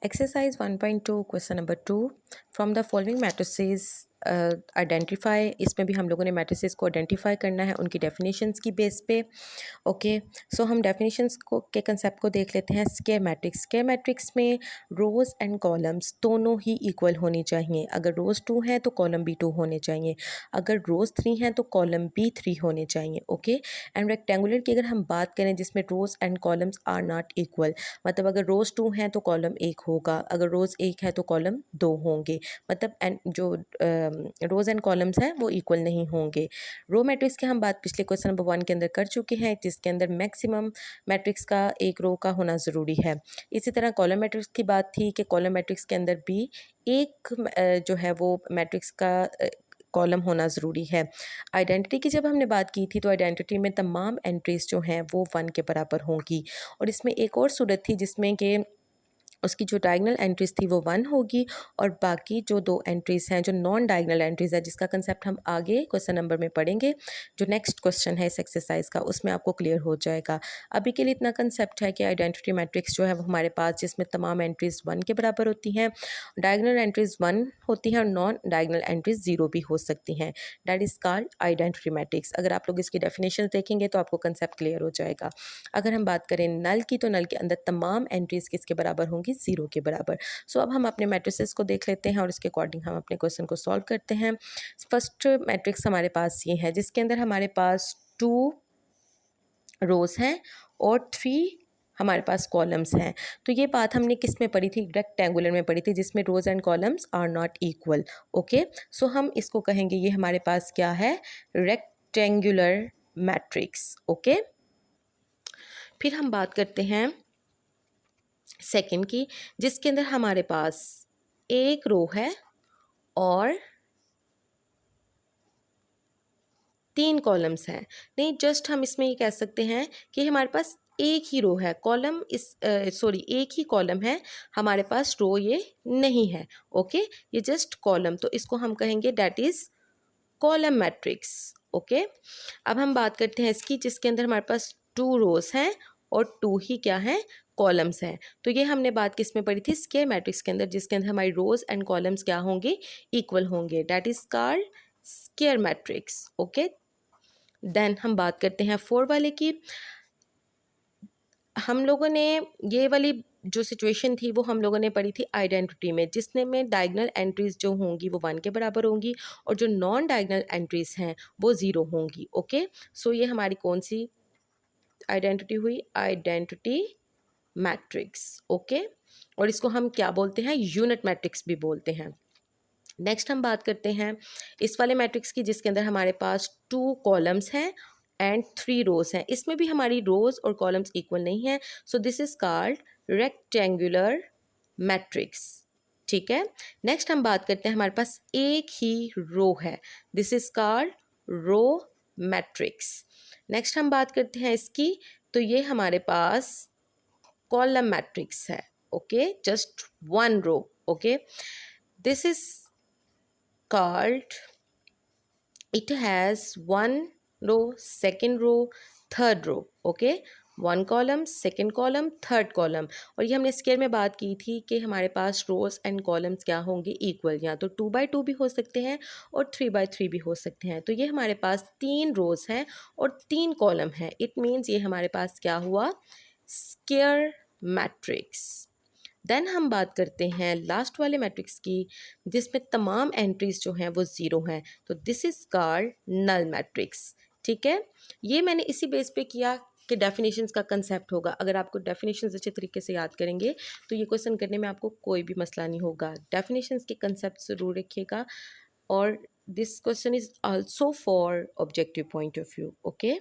Exercise 1.2 question number 2 from the following matrices identify. इसमें भी हम लोगों ने मैट्रिसेस को आइडेंटिफाई करना है उनकी डेफिनेशंस की बेस पे। ओके, सो हम डेफिनेशंस को के कंसेप्ट को देख लेते हैं। स्क्वायर मैट्रिक्स, स्क्वायर मैट्रिक्स में रोज़ एंड कॉलम्स दोनों ही इक्वल होनी चाहिए। अगर रोज़ 2 हैं तो कॉलम भी 2 होने चाहिए, अगर रोज़ 3 हैं तो कॉलम भी 3 होने चाहिए। ओके, एंड रेक्टेंगुलर की अगर हम बात करें जिसमें rows and columns are not equal, मतलब अगर रोज़ 2 हैं तो कॉलम 1 होगा, अगर रोज़ 1 है तो कॉलम 2 होंगे, मतलब एंड जो रोज़ एंड कॉलम्स हैं वो इक्वल नहीं होंगे। रो मैट्रिक्स की हम बात पिछले क्वेश्चन नंबर 1 के अंदर कर चुके हैं, जिसके अंदर मैक्सिमम मैट्रिक्स का एक रो का होना ज़रूरी है। इसी तरह कॉलम मैट्रिक्स की बात थी कि कॉलम मैट्रिक्स के अंदर भी एक जो है वो मैट्रिक्स का कॉलम होना ज़रूरी है। आइडेंटिटी की जब हमने बात की थी तो आइडेंटिटी में तमाम एंट्रीज़ जो हैं वो 1 के बराबर होंगी, और इसमें एक और सूरत थी जिसमें कि उसकी जो डायगोनल एंट्रीज़ थी वो 1 होगी, और बाकी जो 2 एंट्रीज़ हैं जो नॉन डायगोनल एंट्रीज़ है, जिसका कंसेप्ट हम आगे क्वेश्चन नंबर में पढ़ेंगे। जो नेक्स्ट क्वेश्चन है इस एक्सरसाइज का उसमें आपको क्लियर हो जाएगा। अभी के लिए इतना कंसेप्ट है कि आइडेंटिटी मैट्रिक्स जो है वो हमारे पास जिसमें तमाम एंट्रीज़ 1 के बराबर होती हैं, डायगोनल एंट्रीज़ 1 होती हैं और नॉन डायगोनल एंट्रीज़ 0 भी हो सकती हैं। That is called identity matrix. अगर आप लोग इसकी डेफिनेशन देखेंगे तो आपको कंसेप्ट क्लियर हो जाएगा। अगर हम बात करें नल की, तो नल के अंदर तमाम एंट्रीज़ किसके बराबर होंगी? 0 के बराबर। सो अब हम अपने मैट्रिसेस को देख लेते हैं और इसके अकॉर्डिंग हम अपने क्वेश्चन को सॉल्व करते हैं। फर्स्ट मैट्रिक्स हमारे पास ये है जिसके अंदर हमारे पास 2 रोज़ हैं और 3 हमारे पास कॉलम्स हैं। तो ये बात हमने किस में पढ़ी थी? रेक्टेंगुलर में पढ़ी थी, जिसमें rows and columns are not equal. Okay, so हम इसको कहेंगे ये हमारे पास क्या है? Rectangular matrix. ओके, फिर हम बात करते हैं सेकंड की, जिसके अंदर हमारे पास एक रो है और 3 कॉलम्स हैं। नहीं, जस्ट हम इसमें ये कह सकते हैं कि हमारे पास एक ही रो है, कॉलम इस एक ही कॉलम है, हमारे पास रो ये नहीं है। ओके, ये जस्ट कॉलम, तो इसको हम कहेंगे that is column matrix. Okay, अब हम बात करते हैं इसकी, जिसके अंदर हमारे पास 2 रोज़ हैं और 2 ही क्या हैं? कॉलम्स हैं। तो ये हमने बात किस में पढ़ी थी? स्क्वायर मैट्रिक्स के अंदर, जिसके अंदर हमारी रोज़ एंड कॉलम्स क्या होंगे? इक्वल होंगे। That is called square matrix. Okay, then हम बात करते हैं 4 वाले की। हम लोगों ने ये वाली जो सिचुएशन थी वो हम लोगों ने पढ़ी थी आइडेंटिटी में, जिसने में डायगोनल एंट्रीज जो होंगी वो 1 के बराबर होंगी और जो नॉन डायगोनल एंट्रीज हैं वो 0 होंगी। ओके, सो ये हमारी कौन सी आइडेंटिटी हुई? Identity matrix. ओके, और इसको हम क्या बोलते हैं? यूनिट मैट्रिक्स भी बोलते हैं। नेक्स्ट हम बात करते हैं इस वाले मैट्रिक्स की, जिसके अंदर हमारे पास 2 कॉलम्स हैं एंड 3 रोज़ हैं। इसमें भी हमारी रोज़ और कॉलम्स इक्वल नहीं हैं, so this is called rectangular matrix. ठीक है, नेक्स्ट हम बात करते हैं हमारे पास एक ही रो है, this is called row matrix. Next हम बात करते हैं इसकी, तो ये हमारे पास कॉलम मैट्रिक्स है। Okay, just 1 row. Okay, this is called, it has 1 row, second row, third row. Okay, 1 column, second column, third column। और ये हमने स्क्वायर में बात की थी कि हमारे पास रोज एंड कॉलम्स क्या होंगे? इक्वल, या तो 2 बाई 2 भी हो सकते हैं और 3 बाई 3 भी हो सकते हैं। तो ये हमारे पास 3 रोज हैं और 3 कॉलम हैं। इट मीन्स ये हमारे पास क्या हुआ? Square matrix. देन हम बात करते हैं लास्ट वाले मैट्रिक्स की, जिसमें तमाम एंट्रीज जो हैं वो 0 हैं, तो this is called null matrix. ठीक है, ये मैंने इसी बेस पे किया कि डेफिनेशंस का कंसेप्ट होगा। अगर आपको डेफिनेशंस अच्छे तरीके से याद करेंगे तो ये क्वेश्चन करने में आपको कोई भी मसला नहीं होगा। डेफिनेशंस के कंसेप्ट ज़रूर रखिएगा, और this question is also for objective point of view. Okay.